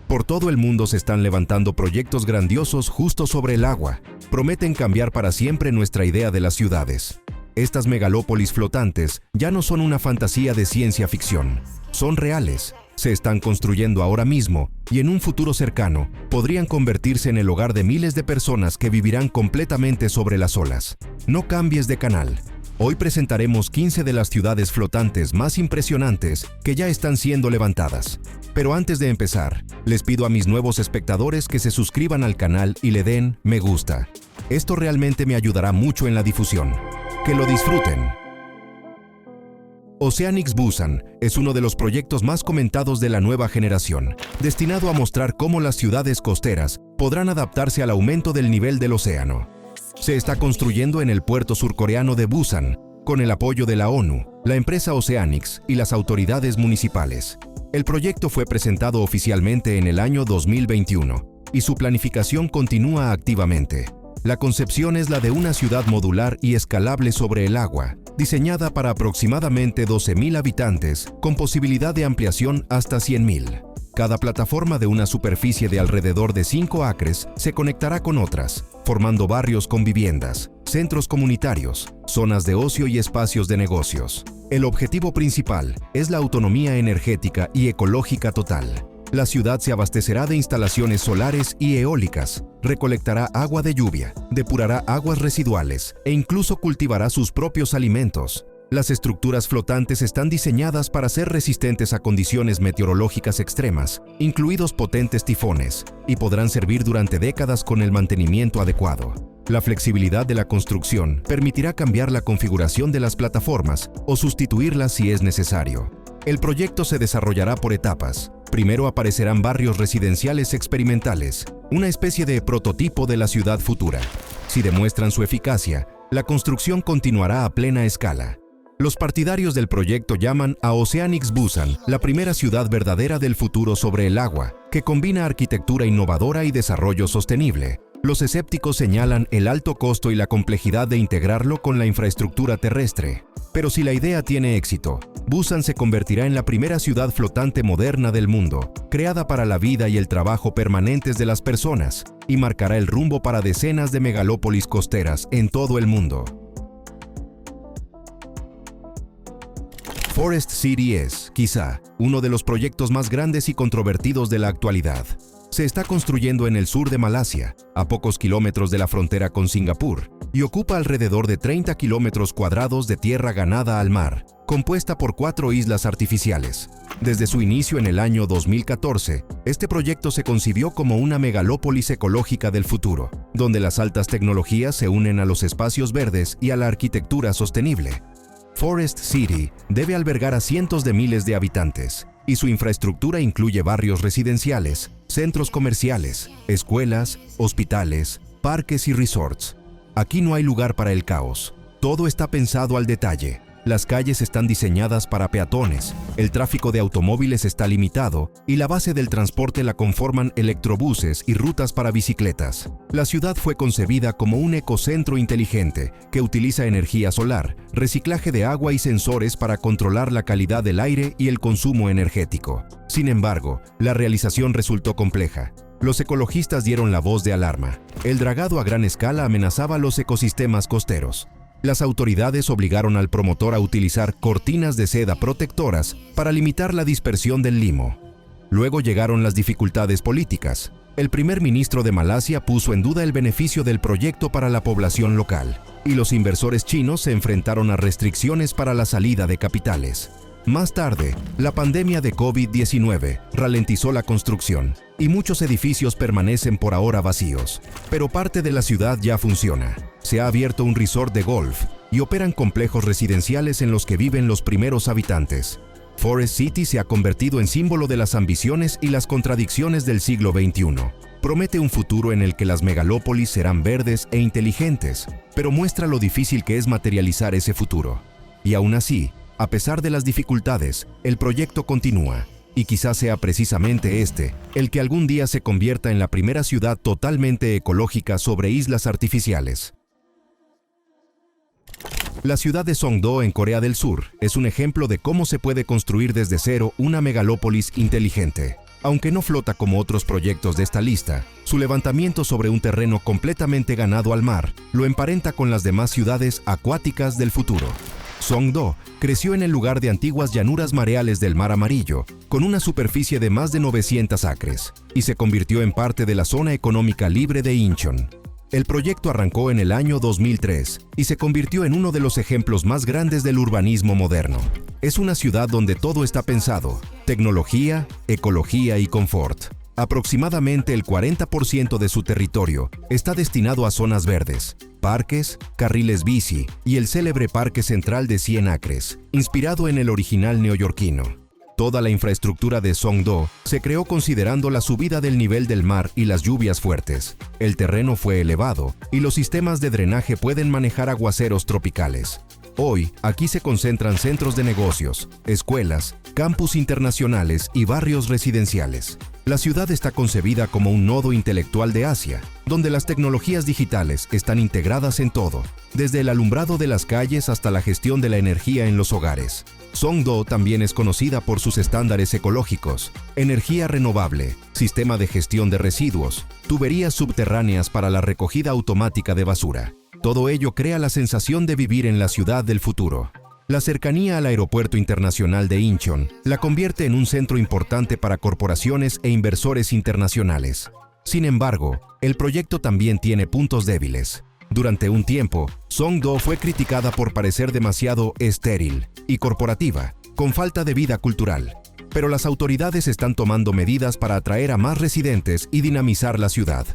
Por todo el mundo se están levantando proyectos grandiosos justo sobre el agua. Prometen cambiar para siempre nuestra idea de las ciudades. Estas megalópolis flotantes ya no son una fantasía de ciencia ficción. Son reales. Se están construyendo ahora mismo y en un futuro cercano podrían convertirse en el hogar de miles de personas que vivirán completamente sobre las olas. No cambies de canal. Hoy presentaremos 15 de las ciudades flotantes más impresionantes que ya están siendo levantadas. Pero antes de empezar, les pido a mis nuevos espectadores que se suscriban al canal y le den me gusta. Esto realmente me ayudará mucho en la difusión. ¡Que lo disfruten! Oceanics Busan es uno de los proyectos más comentados de la nueva generación, destinado a mostrar cómo las ciudades costeras podrán adaptarse al aumento del nivel del océano. Se está construyendo en el puerto surcoreano de Busan, con el apoyo de la ONU, la empresa Oceanics y las autoridades municipales. El proyecto fue presentado oficialmente en el año 2021 y su planificación continúa activamente. La concepción es la de una ciudad modular y escalable sobre el agua, diseñada para aproximadamente 12.000 habitantes, con posibilidad de ampliación hasta 100.000. Cada plataforma de una superficie de alrededor de 5 acres se conectará con otras, formando barrios con viviendas, centros comunitarios, zonas de ocio y espacios de negocios. El objetivo principal es la autonomía energética y ecológica total. La ciudad se abastecerá de instalaciones solares y eólicas, recolectará agua de lluvia, depurará aguas residuales e incluso cultivará sus propios alimentos. Las estructuras flotantes están diseñadas para ser resistentes a condiciones meteorológicas extremas, incluidos potentes tifones, y podrán servir durante décadas con el mantenimiento adecuado. La flexibilidad de la construcción permitirá cambiar la configuración de las plataformas o sustituirlas si es necesario. El proyecto se desarrollará por etapas. Primero aparecerán barrios residenciales experimentales, una especie de prototipo de la ciudad futura. Si demuestran su eficacia, la construcción continuará a plena escala. Los partidarios del proyecto llaman a Oceanics Busan la primera ciudad verdadera del futuro sobre el agua, que combina arquitectura innovadora y desarrollo sostenible. Los escépticos señalan el alto costo y la complejidad de integrarlo con la infraestructura terrestre. Pero si la idea tiene éxito, Busan se convertirá en la primera ciudad flotante moderna del mundo, creada para la vida y el trabajo permanentes de las personas, y marcará el rumbo para decenas de megalópolis costeras en todo el mundo. Forest City es, quizá, uno de los proyectos más grandes y controvertidos de la actualidad. Se está construyendo en el sur de Malasia, a pocos kilómetros de la frontera con Singapur, y ocupa alrededor de 30 kilómetros cuadrados de tierra ganada al mar, compuesta por 4 islas artificiales. Desde su inicio en el año 2014, este proyecto se concibió como una megalópolis ecológica del futuro, donde las altas tecnologías se unen a los espacios verdes y a la arquitectura sostenible. Forest City debe albergar a cientos de miles de habitantes, y su infraestructura incluye barrios residenciales, centros comerciales, escuelas, hospitales, parques y resorts. Aquí no hay lugar para el caos. Todo está pensado al detalle. Las calles están diseñadas para peatones, el tráfico de automóviles está limitado y la base del transporte la conforman electrobuses y rutas para bicicletas. La ciudad fue concebida como un ecocentro inteligente que utiliza energía solar, reciclaje de agua y sensores para controlar la calidad del aire y el consumo energético. Sin embargo, la realización resultó compleja. Los ecologistas dieron la voz de alarma. El dragado a gran escala amenazaba los ecosistemas costeros. Las autoridades obligaron al promotor a utilizar cortinas de seda protectoras para limitar la dispersión del limo. Luego llegaron las dificultades políticas. El primer ministro de Malasia puso en duda el beneficio del proyecto para la población local, y los inversores chinos se enfrentaron a restricciones para la salida de capitales. Más tarde, la pandemia de COVID-19 ralentizó la construcción, y muchos edificios permanecen por ahora vacíos. Pero parte de la ciudad ya funciona. Se ha abierto un resort de golf y operan complejos residenciales en los que viven los primeros habitantes. Forest City se ha convertido en símbolo de las ambiciones y las contradicciones del siglo XXI. Promete un futuro en el que las megalópolis serán verdes e inteligentes, pero muestra lo difícil que es materializar ese futuro. Y aún así, a pesar de las dificultades, el proyecto continúa, y quizás sea precisamente este el que algún día se convierta en la primera ciudad totalmente ecológica sobre islas artificiales. La ciudad de Songdo en Corea del Sur es un ejemplo de cómo se puede construir desde cero una megalópolis inteligente. Aunque no flota como otros proyectos de esta lista, su levantamiento sobre un terreno completamente ganado al mar lo emparenta con las demás ciudades acuáticas del futuro. Songdo creció en el lugar de antiguas llanuras mareales del Mar Amarillo, con una superficie de más de 900 acres, y se convirtió en parte de la zona económica libre de Incheon. El proyecto arrancó en el año 2003 y se convirtió en uno de los ejemplos más grandes del urbanismo moderno. Es una ciudad donde todo está pensado: tecnología, ecología y confort. Aproximadamente el 40% de su territorio está destinado a zonas verdes, parques, carriles bici y el célebre Parque Central de 100 acres, inspirado en el original neoyorquino. Toda la infraestructura de Songdo se creó considerando la subida del nivel del mar y las lluvias fuertes. El terreno fue elevado y los sistemas de drenaje pueden manejar aguaceros tropicales. Hoy, aquí se concentran centros de negocios, escuelas, campus internacionales y barrios residenciales. La ciudad está concebida como un nodo intelectual de Asia, donde las tecnologías digitales están integradas en todo, desde el alumbrado de las calles hasta la gestión de la energía en los hogares. Songdo también es conocida por sus estándares ecológicos: energía renovable, sistema de gestión de residuos, tuberías subterráneas para la recogida automática de basura. Todo ello crea la sensación de vivir en la ciudad del futuro. La cercanía al Aeropuerto Internacional de Incheon la convierte en un centro importante para corporaciones e inversores internacionales. Sin embargo, el proyecto también tiene puntos débiles. Durante un tiempo, Songdo fue criticada por parecer demasiado estéril y corporativa, con falta de vida cultural. Pero las autoridades están tomando medidas para atraer a más residentes y dinamizar la ciudad.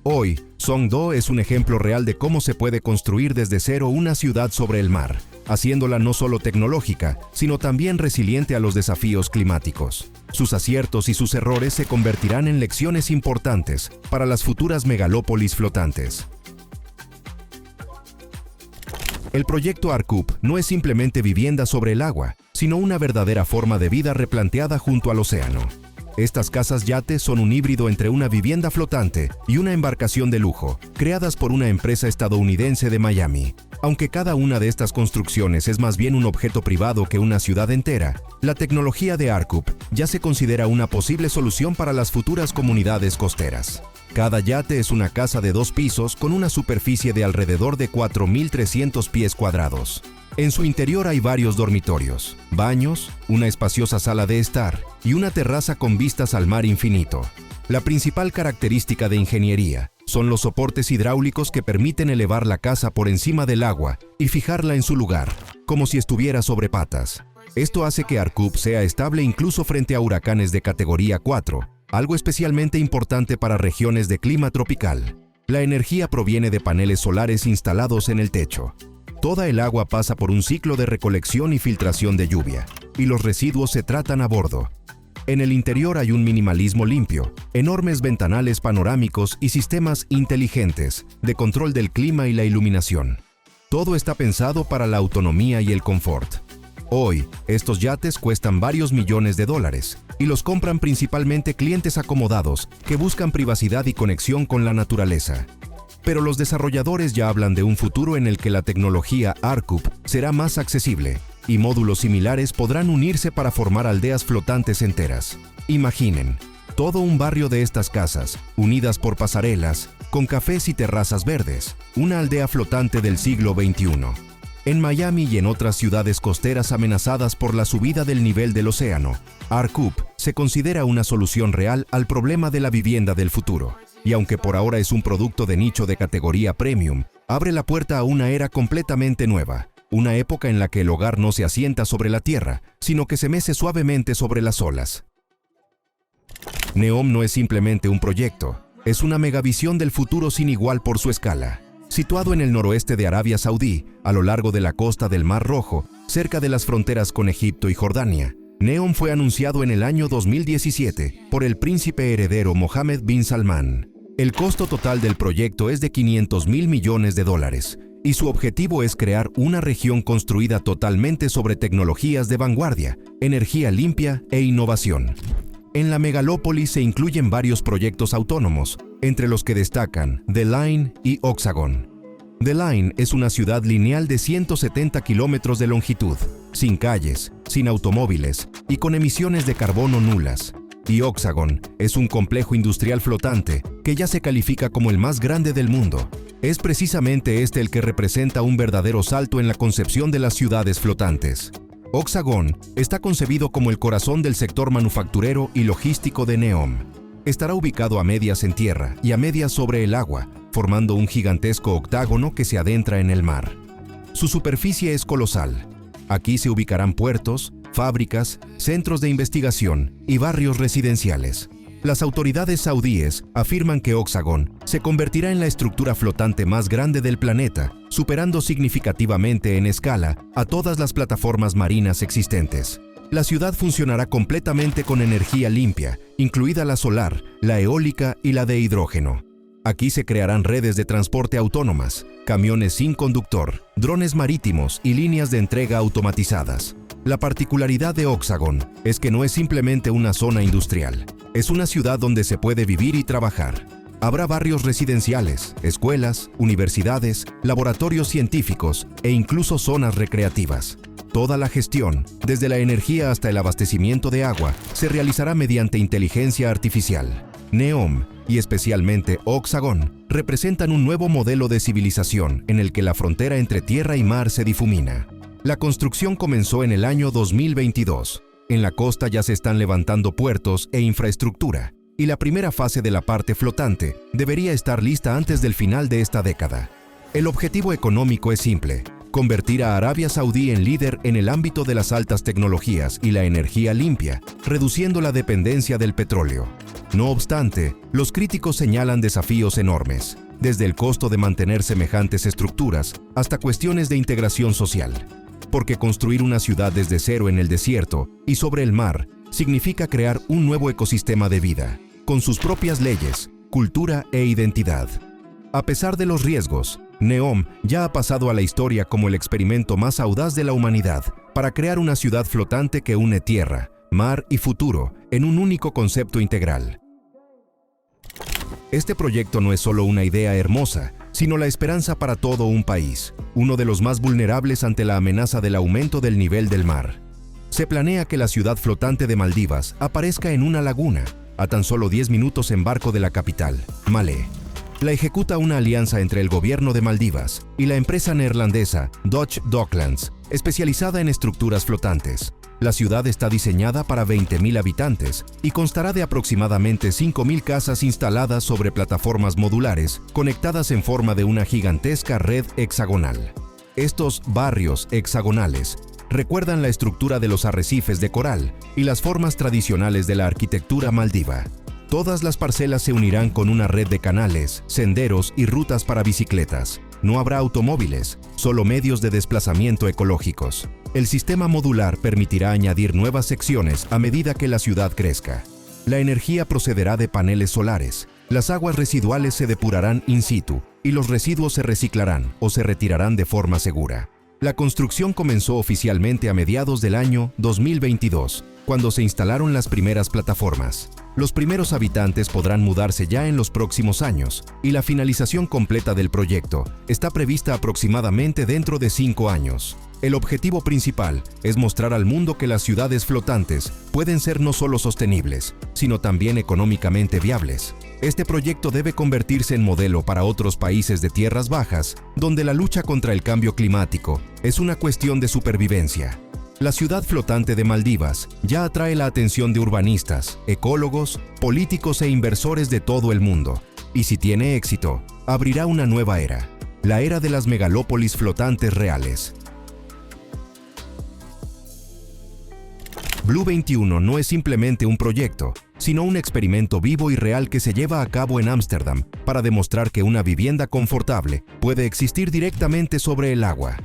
Hoy, Songdo es un ejemplo real de cómo se puede construir desde cero una ciudad sobre el mar, haciéndola no solo tecnológica, sino también resiliente a los desafíos climáticos. Sus aciertos y sus errores se convertirán en lecciones importantes para las futuras megalópolis flotantes. El proyecto Arkup no es simplemente vivienda sobre el agua, sino una verdadera forma de vida replanteada junto al océano. Estas casas yate son un híbrido entre una vivienda flotante y una embarcación de lujo, creadas por una empresa estadounidense de Miami. Aunque cada una de estas construcciones es más bien un objeto privado que una ciudad entera, la tecnología de Arkup ya se considera una posible solución para las futuras comunidades costeras. Cada yate es una casa de 2 pisos con una superficie de alrededor de 4.300 pies cuadrados. En su interior hay varios dormitorios, baños, una espaciosa sala de estar y una terraza con vistas al mar infinito. La principal característica de ingeniería son los soportes hidráulicos que permiten elevar la casa por encima del agua y fijarla en su lugar, como si estuviera sobre patas. Esto hace que Arkup sea estable incluso frente a huracanes de categoría 4, algo especialmente importante para regiones de clima tropical. La energía proviene de paneles solares instalados en el techo. Toda el agua pasa por un ciclo de recolección y filtración de lluvia, y los residuos se tratan a bordo. En el interior hay un minimalismo limpio, enormes ventanales panorámicos y sistemas inteligentes de control del clima y la iluminación. Todo está pensado para la autonomía y el confort. Hoy, estos yates cuestan varios millones de dólares y los compran principalmente clientes acomodados que buscan privacidad y conexión con la naturaleza. Pero los desarrolladores ya hablan de un futuro en el que la tecnología Arkup será más accesible y módulos similares podrán unirse para formar aldeas flotantes enteras. Imaginen, todo un barrio de estas casas, unidas por pasarelas, con cafés y terrazas verdes, una aldea flotante del siglo XXI. En Miami y en otras ciudades costeras amenazadas por la subida del nivel del océano, Arkup se considera una solución real al problema de la vivienda del futuro. Y aunque por ahora es un producto de nicho de categoría premium, abre la puerta a una era completamente nueva, una época en la que el hogar no se asienta sobre la tierra, sino que se mece suavemente sobre las olas. Neom no es simplemente un proyecto, es una megavisión del futuro sin igual por su escala. Situado en el noroeste de Arabia Saudí, a lo largo de la costa del Mar Rojo, cerca de las fronteras con Egipto y Jordania, Neom fue anunciado en el año 2017 por el príncipe heredero Mohammed bin Salman. El costo total del proyecto es de $500.000 millones y su objetivo es crear una región construida totalmente sobre tecnologías de vanguardia, energía limpia e innovación. En la megalópolis se incluyen varios proyectos autónomos, entre los que destacan The Line y Oxagon. The Line es una ciudad lineal de 170 kilómetros de longitud, sin calles, sin automóviles y con emisiones de carbono nulas. Y Oxagon es un complejo industrial flotante que ya se califica como el más grande del mundo. Es precisamente este el que representa un verdadero salto en la concepción de las ciudades flotantes. Oxagon está concebido como el corazón del sector manufacturero y logístico de NEOM. Estará ubicado a medias en tierra y a medias sobre el agua, formando un gigantesco octágono que se adentra en el mar. Su superficie es colosal. Aquí se ubicarán puertos, fábricas, centros de investigación y barrios residenciales. Las autoridades saudíes afirman que Oxagon se convertirá en la estructura flotante más grande del planeta, superando significativamente en escala a todas las plataformas marinas existentes. La ciudad funcionará completamente con energía limpia, incluida la solar, la eólica y la de hidrógeno. Aquí se crearán redes de transporte autónomas, camiones sin conductor, drones marítimos y líneas de entrega automatizadas. La particularidad de Oxagon es que no es simplemente una zona industrial, es una ciudad donde se puede vivir y trabajar. Habrá barrios residenciales, escuelas, universidades, laboratorios científicos e incluso zonas recreativas. Toda la gestión, desde la energía hasta el abastecimiento de agua, se realizará mediante inteligencia artificial. NEOM, y especialmente Oxagon, representan un nuevo modelo de civilización en el que la frontera entre tierra y mar se difumina. La construcción comenzó en el año 2022. En la costa ya se están levantando puertos e infraestructura, y la primera fase de la parte flotante debería estar lista antes del final de esta década. El objetivo económico es simple: convertir a Arabia Saudí en líder en el ámbito de las altas tecnologías y la energía limpia, reduciendo la dependencia del petróleo. No obstante, los críticos señalan desafíos enormes, desde el costo de mantener semejantes estructuras hasta cuestiones de integración social. Porque construir una ciudad desde cero en el desierto y sobre el mar significa crear un nuevo ecosistema de vida, con sus propias leyes, cultura e identidad. A pesar de los riesgos, NEOM ya ha pasado a la historia como el experimento más audaz de la humanidad para crear una ciudad flotante que une tierra, mar y futuro en un único concepto integral. Este proyecto no es solo una idea hermosa, sino la esperanza para todo un país, uno de los más vulnerables ante la amenaza del aumento del nivel del mar. Se planea que la ciudad flotante de Maldivas aparezca en una laguna, a tan solo 10 minutos en barco de la capital, Malé. La ejecuta una alianza entre el gobierno de Maldivas y la empresa neerlandesa Dutch Docklands, especializada en estructuras flotantes. La ciudad está diseñada para 20.000 habitantes y constará de aproximadamente 5.000 casas instaladas sobre plataformas modulares conectadas en forma de una gigantesca red hexagonal. Estos barrios hexagonales recuerdan la estructura de los arrecifes de coral y las formas tradicionales de la arquitectura maldiva. Todas las parcelas se unirán con una red de canales, senderos y rutas para bicicletas. No habrá automóviles, solo medios de desplazamiento ecológicos. El sistema modular permitirá añadir nuevas secciones a medida que la ciudad crezca. La energía procederá de paneles solares, las aguas residuales se depurarán in situ y los residuos se reciclarán o se retirarán de forma segura. La construcción comenzó oficialmente a mediados del año 2022, cuando se instalaron las primeras plataformas. Los primeros habitantes podrán mudarse ya en los próximos años, y la finalización completa del proyecto está prevista aproximadamente dentro de 5 años. El objetivo principal es mostrar al mundo que las ciudades flotantes pueden ser no solo sostenibles, sino también económicamente viables. Este proyecto debe convertirse en modelo para otros países de tierras bajas, donde la lucha contra el cambio climático es una cuestión de supervivencia. La ciudad flotante de Maldivas ya atrae la atención de urbanistas, ecólogos, políticos e inversores de todo el mundo. Y si tiene éxito, abrirá una nueva era, la era de las megalópolis flotantes reales. Blue 21 no es simplemente un proyecto, sino un experimento vivo y real que se lleva a cabo en Ámsterdam para demostrar que una vivienda confortable puede existir directamente sobre el agua.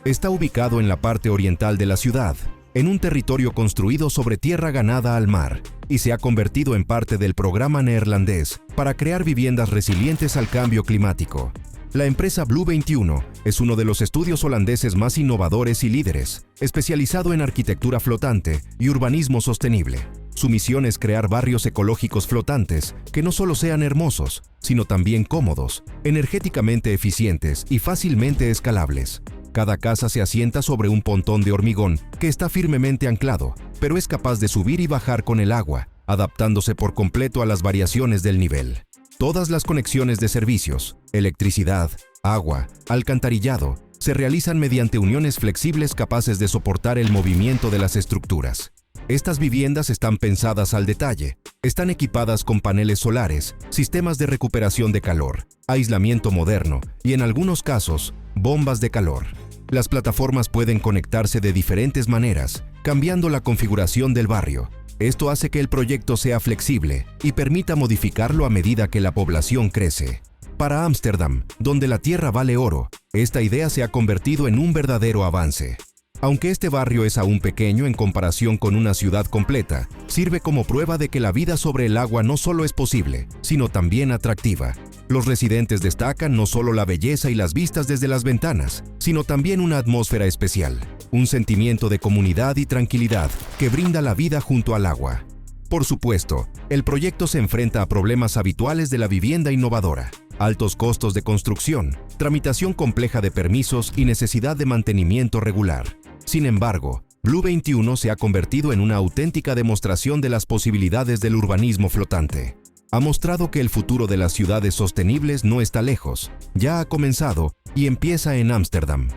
Está ubicado en la parte oriental de la ciudad, en un territorio construido sobre tierra ganada al mar, y se ha convertido en parte del programa neerlandés para crear viviendas resilientes al cambio climático. La empresa Blue 21 es uno de los estudios holandeses más innovadores y líderes, especializado en arquitectura flotante y urbanismo sostenible. Su misión es crear barrios ecológicos flotantes que no solo sean hermosos, sino también cómodos, energéticamente eficientes y fácilmente escalables. Cada casa se asienta sobre un pontón de hormigón que está firmemente anclado, pero es capaz de subir y bajar con el agua, adaptándose por completo a las variaciones del nivel. Todas las conexiones de servicios, electricidad, agua, alcantarillado, se realizan mediante uniones flexibles capaces de soportar el movimiento de las estructuras. Estas viviendas están pensadas al detalle, están equipadas con paneles solares, sistemas de recuperación de calor, aislamiento moderno y, en algunos casos, bombas de calor. Las plataformas pueden conectarse de diferentes maneras, cambiando la configuración del barrio. Esto hace que el proyecto sea flexible y permita modificarlo a medida que la población crece. Para Ámsterdam, donde la tierra vale oro, esta idea se ha convertido en un verdadero avance. Aunque este barrio es aún pequeño en comparación con una ciudad completa, sirve como prueba de que la vida sobre el agua no solo es posible, sino también atractiva. Los residentes destacan no solo la belleza y las vistas desde las ventanas, sino también una atmósfera especial, un sentimiento de comunidad y tranquilidad que brinda la vida junto al agua. Por supuesto, el proyecto se enfrenta a problemas habituales de la vivienda innovadora: altos costos de construcción, tramitación compleja de permisos y necesidad de mantenimiento regular. Sin embargo, Blue 21 se ha convertido en una auténtica demostración de las posibilidades del urbanismo flotante. Ha mostrado que el futuro de las ciudades sostenibles no está lejos, ya ha comenzado y empieza en Ámsterdam.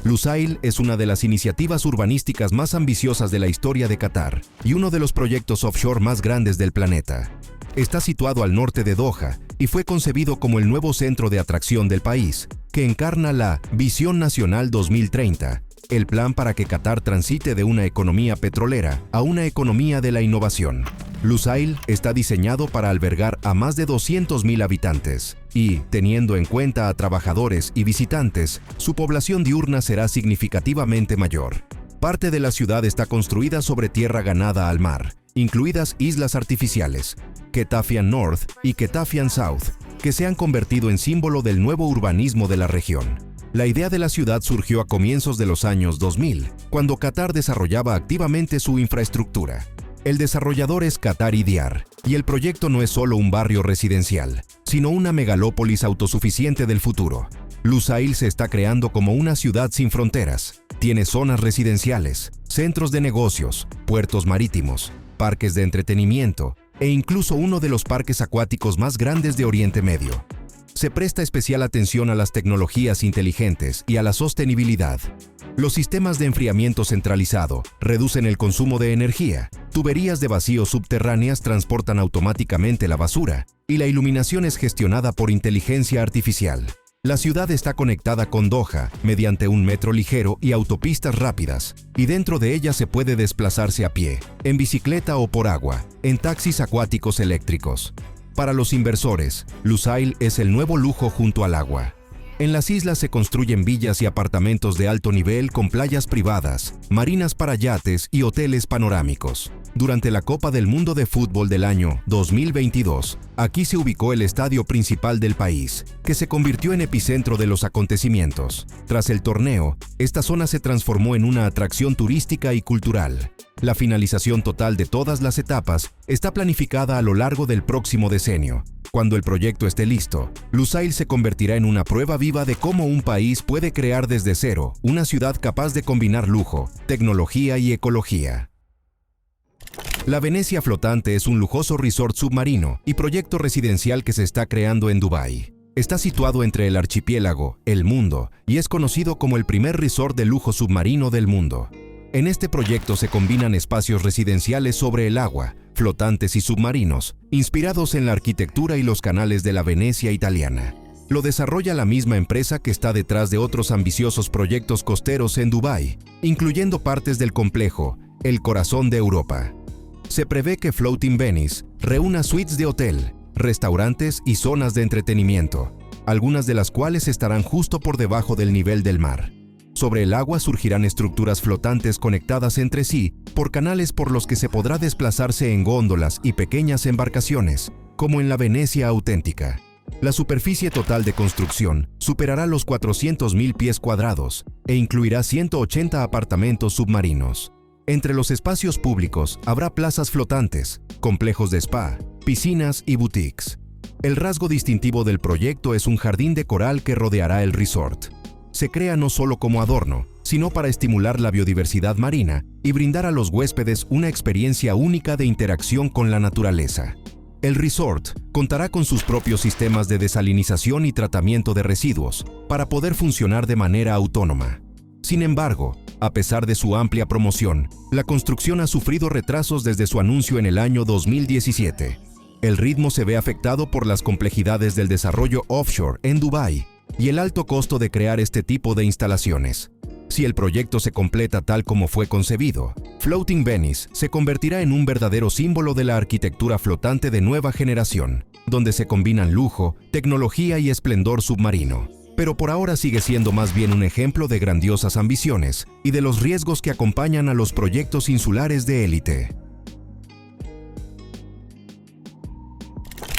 Lusail es una de las iniciativas urbanísticas más ambiciosas de la historia de Qatar y uno de los proyectos offshore más grandes del planeta. Está situado al norte de Doha y fue concebido como el nuevo centro de atracción del país, que encarna la Visión Nacional 2030, el plan para que Qatar transite de una economía petrolera a una economía de la innovación. Lusail está diseñado para albergar a más de 200.000 habitantes y, teniendo en cuenta a trabajadores y visitantes, su población diurna será significativamente mayor. Parte de la ciudad está construida sobre tierra ganada al mar, incluidas islas artificiales, Ketafian North y Ketafian South, que se han convertido en símbolo del nuevo urbanismo de la región. La idea de la ciudad surgió a comienzos de los años 2000, cuando Qatar desarrollaba activamente su infraestructura. El desarrollador es Qatar Idiar, y el proyecto no es solo un barrio residencial, sino una megalópolis autosuficiente del futuro. Lusail se está creando como una ciudad sin fronteras. Tiene zonas residenciales, centros de negocios, puertos marítimos, parques de entretenimiento e incluso uno de los parques acuáticos más grandes de Oriente Medio. Se presta especial atención a las tecnologías inteligentes y a la sostenibilidad. Los sistemas de enfriamiento centralizado reducen el consumo de energía, tuberías de vacío subterráneas transportan automáticamente la basura y la iluminación es gestionada por inteligencia artificial. La ciudad está conectada con Doha mediante un metro ligero y autopistas rápidas, y dentro de ella se puede desplazarse a pie, en bicicleta o por agua, en taxis acuáticos eléctricos. Para los inversores, Lusail es el nuevo lujo junto al agua. En las islas se construyen villas y apartamentos de alto nivel con playas privadas, marinas para yates y hoteles panorámicos. Durante la Copa del Mundo de Fútbol del año 2022, aquí se ubicó el estadio principal del país, que se convirtió en epicentro de los acontecimientos. Tras el torneo, esta zona se transformó en una atracción turística y cultural. La finalización total de todas las etapas está planificada a lo largo del próximo decenio. Cuando el proyecto esté listo, Lusail se convertirá en una prueba viva de cómo un país puede crear desde cero una ciudad capaz de combinar lujo, tecnología y ecología. La Venecia Flotante es un lujoso resort submarino y proyecto residencial que se está creando en Dubái. Está situado entre el archipiélago, el Mundo, y es conocido como el primer resort de lujo submarino del mundo. En este proyecto se combinan espacios residenciales sobre el agua, flotantes y submarinos, inspirados en la arquitectura y los canales de la Venecia italiana. Lo desarrolla la misma empresa que está detrás de otros ambiciosos proyectos costeros en Dubái, incluyendo partes del complejo, el corazón de Europa. Se prevé que Floating Venice reúna suites de hotel, restaurantes y zonas de entretenimiento, algunas de las cuales estarán justo por debajo del nivel del mar. Sobre el agua surgirán estructuras flotantes conectadas entre sí por canales por los que se podrá desplazarse en góndolas y pequeñas embarcaciones, como en la Venecia auténtica. La superficie total de construcción superará los 400.000 pies cuadrados e incluirá 180 apartamentos submarinos. Entre los espacios públicos habrá plazas flotantes, complejos de spa, piscinas y boutiques. El rasgo distintivo del proyecto es un jardín de coral que rodeará el resort. Se crea no solo como adorno, sino para estimular la biodiversidad marina y brindar a los huéspedes una experiencia única de interacción con la naturaleza. El resort contará con sus propios sistemas de desalinización y tratamiento de residuos para poder funcionar de manera autónoma. Sin embargo, a pesar de su amplia promoción, la construcción ha sufrido retrasos desde su anuncio en el año 2017. El ritmo se ve afectado por las complejidades del desarrollo offshore en Dubái y el alto costo de crear este tipo de instalaciones. Si el proyecto se completa tal como fue concebido, Floating Venice se convertirá en un verdadero símbolo de la arquitectura flotante de nueva generación, donde se combinan lujo, tecnología y esplendor submarino. Pero por ahora sigue siendo más bien un ejemplo de grandiosas ambiciones y de los riesgos que acompañan a los proyectos insulares de élite.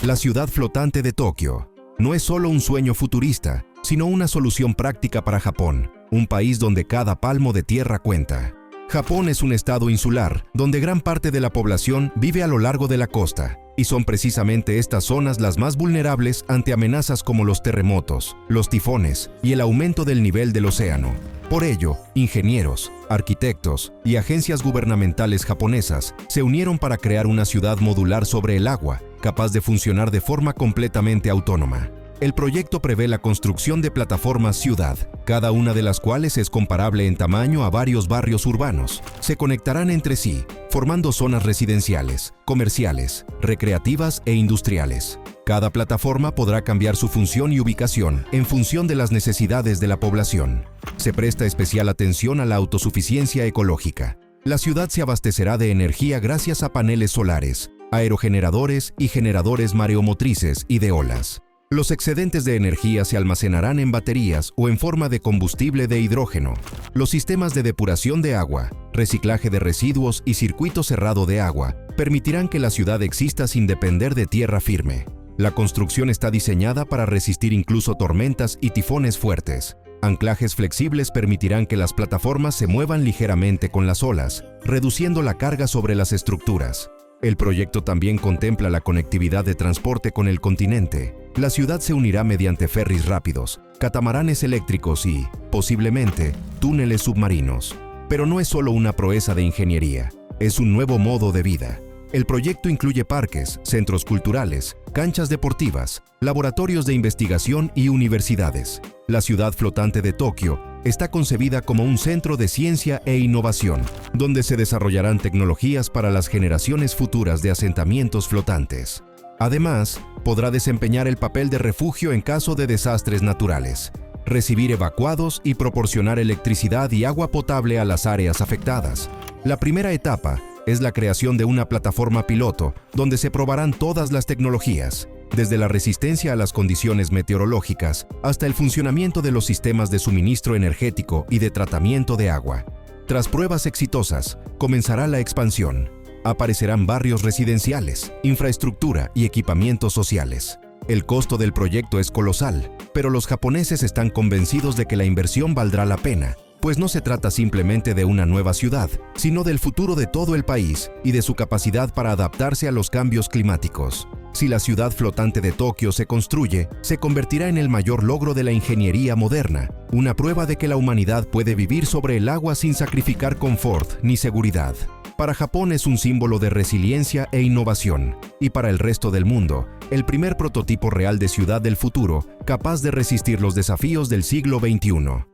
La ciudad flotante de Tokio no es solo un sueño futurista, sino una solución práctica para Japón, un país donde cada palmo de tierra cuenta. Japón es un estado insular, donde gran parte de la población vive a lo largo de la costa, y son precisamente estas zonas las más vulnerables ante amenazas como los terremotos, los tifones y el aumento del nivel del océano. Por ello, ingenieros, arquitectos y agencias gubernamentales japonesas se unieron para crear una ciudad modular sobre el agua, capaz de funcionar de forma completamente autónoma. El proyecto prevé la construcción de plataformas ciudad, cada una de las cuales es comparable en tamaño a varios barrios urbanos. Se conectarán entre sí, formando zonas residenciales, comerciales, recreativas e industriales. Cada plataforma podrá cambiar su función y ubicación en función de las necesidades de la población. Se presta especial atención a la autosuficiencia ecológica. La ciudad se abastecerá de energía gracias a paneles solares, aerogeneradores y generadores mareomotrices y de olas. Los excedentes de energía se almacenarán en baterías o en forma de combustible de hidrógeno. Los sistemas de depuración de agua, reciclaje de residuos y circuito cerrado de agua permitirán que la ciudad exista sin depender de tierra firme. La construcción está diseñada para resistir incluso tormentas y tifones fuertes. Anclajes flexibles permitirán que las plataformas se muevan ligeramente con las olas, reduciendo la carga sobre las estructuras. El proyecto también contempla la conectividad de transporte con el continente. La ciudad se unirá mediante ferries rápidos, catamaranes eléctricos y, posiblemente, túneles submarinos. Pero no es solo una proeza de ingeniería, es un nuevo modo de vida. El proyecto incluye parques, centros culturales, canchas deportivas, laboratorios de investigación y universidades. La ciudad flotante de Tokio está concebida como un centro de ciencia e innovación, donde se desarrollarán tecnologías para las generaciones futuras de asentamientos flotantes. Además, podrá desempeñar el papel de refugio en caso de desastres naturales, recibir evacuados y proporcionar electricidad y agua potable a las áreas afectadas. La primera etapa es la creación de una plataforma piloto donde se probarán todas las tecnologías, desde la resistencia a las condiciones meteorológicas hasta el funcionamiento de los sistemas de suministro energético y de tratamiento de agua. Tras pruebas exitosas, comenzará la expansión. Aparecerán barrios residenciales, infraestructura y equipamientos sociales. El costo del proyecto es colosal, pero los japoneses están convencidos de que la inversión valdrá la pena, pues no se trata simplemente de una nueva ciudad, sino del futuro de todo el país y de su capacidad para adaptarse a los cambios climáticos. Si la ciudad flotante de Tokio se construye, se convertirá en el mayor logro de la ingeniería moderna, una prueba de que la humanidad puede vivir sobre el agua sin sacrificar confort ni seguridad. Para Japón es un símbolo de resiliencia e innovación, y para el resto del mundo, el primer prototipo real de ciudad del futuro, capaz de resistir los desafíos del siglo XXI.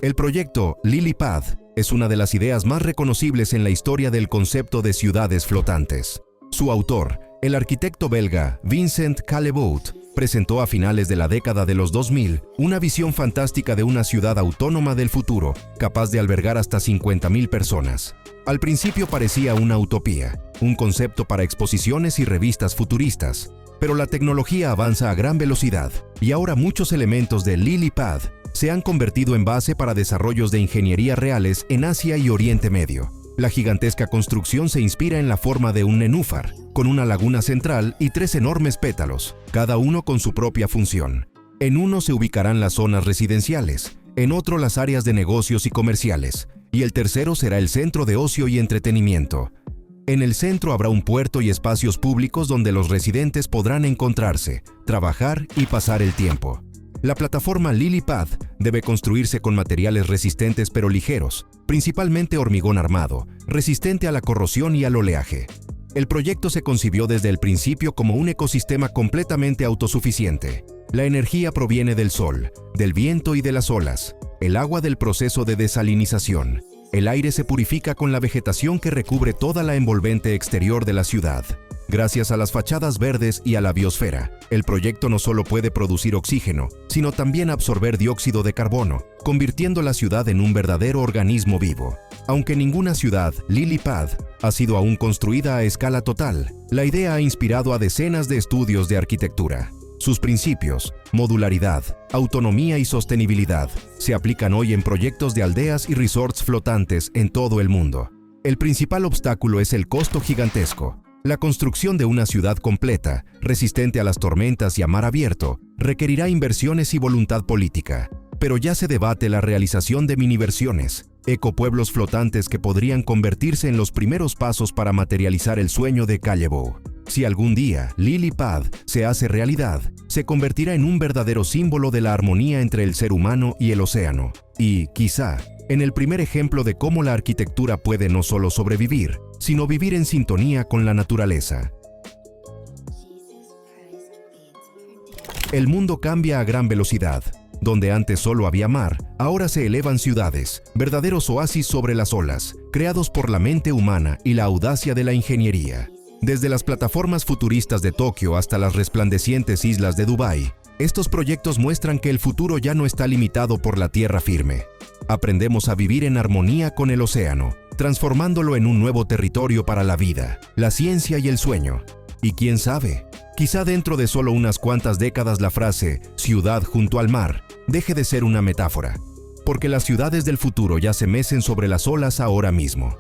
El proyecto Lily Pad es una de las ideas más reconocibles en la historia del concepto de ciudades flotantes. Su autor, el arquitecto belga Vincent Callebout, presentó a finales de la década de los 2000 una visión fantástica de una ciudad autónoma del futuro, capaz de albergar hasta 50.000 personas. Al principio parecía una utopía, un concepto para exposiciones y revistas futuristas, pero la tecnología avanza a gran velocidad y ahora muchos elementos de Lily Pad se han convertido en base para desarrollos de ingeniería reales en Asia y Oriente Medio. La gigantesca construcción se inspira en la forma de un nenúfar, con una laguna central y 3 enormes pétalos, cada uno con su propia función. En uno se ubicarán las zonas residenciales, en otro las áreas de negocios y comerciales, y el tercero será el centro de ocio y entretenimiento. En el centro habrá un puerto y espacios públicos donde los residentes podrán encontrarse, trabajar y pasar el tiempo. La plataforma Lily Pad debe construirse con materiales resistentes pero ligeros, principalmente hormigón armado, resistente a la corrosión y al oleaje. El proyecto se concibió desde el principio como un ecosistema completamente autosuficiente. La energía proviene del sol, del viento y de las olas, el agua del proceso de desalinización. El aire se purifica con la vegetación que recubre toda la envolvente exterior de la ciudad. Gracias a las fachadas verdes y a la biosfera, el proyecto no solo puede producir oxígeno, sino también absorber dióxido de carbono, convirtiendo la ciudad en un verdadero organismo vivo. Aunque ninguna ciudad, Lily Pad, ha sido aún construida a escala total, la idea ha inspirado a decenas de estudios de arquitectura. Sus principios, modularidad, autonomía y sostenibilidad, se aplican hoy en proyectos de aldeas y resorts flotantes en todo el mundo. El principal obstáculo es el costo gigantesco. La construcción de una ciudad completa, resistente a las tormentas y a mar abierto, requerirá inversiones y voluntad política. Pero ya se debate la realización de miniversiones, ecopueblos flotantes que podrían convertirse en los primeros pasos para materializar el sueño de Callebow. Si algún día Lily Pad se hace realidad, se convertirá en un verdadero símbolo de la armonía entre el ser humano y el océano. Y, quizá, en el primer ejemplo de cómo la arquitectura puede no solo sobrevivir, sino vivir en sintonía con la naturaleza. El mundo cambia a gran velocidad. Donde antes solo había mar, ahora se elevan ciudades, verdaderos oasis sobre las olas, creados por la mente humana y la audacia de la ingeniería. Desde las plataformas futuristas de Tokio hasta las resplandecientes islas de Dubái, estos proyectos muestran que el futuro ya no está limitado por la tierra firme. Aprendemos a vivir en armonía con el océano, transformándolo en un nuevo territorio para la vida, la ciencia y el sueño. Y quién sabe, quizá dentro de solo unas cuantas décadas la frase «ciudad junto al mar» deje de ser una metáfora, porque las ciudades del futuro ya se mecen sobre las olas ahora mismo.